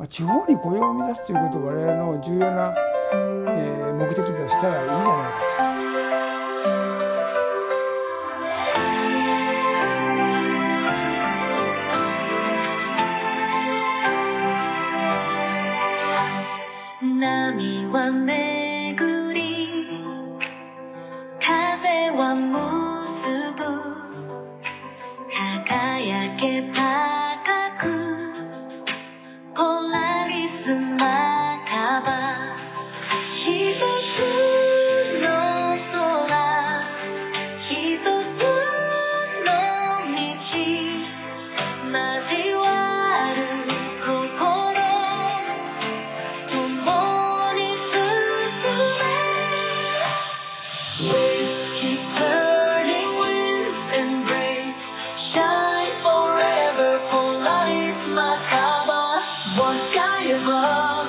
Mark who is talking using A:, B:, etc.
A: 地方に雇用を生み出すということを我々の重要な、目的としたらいいんじゃないか
B: と。波は巡り、風は結ぶ、輝け高く、ポラリス半ば、一つの空、一つの道、交わる心、共に進め Waves keep turning, winds embrace, shine forever, Polaris Macabre, one sky above.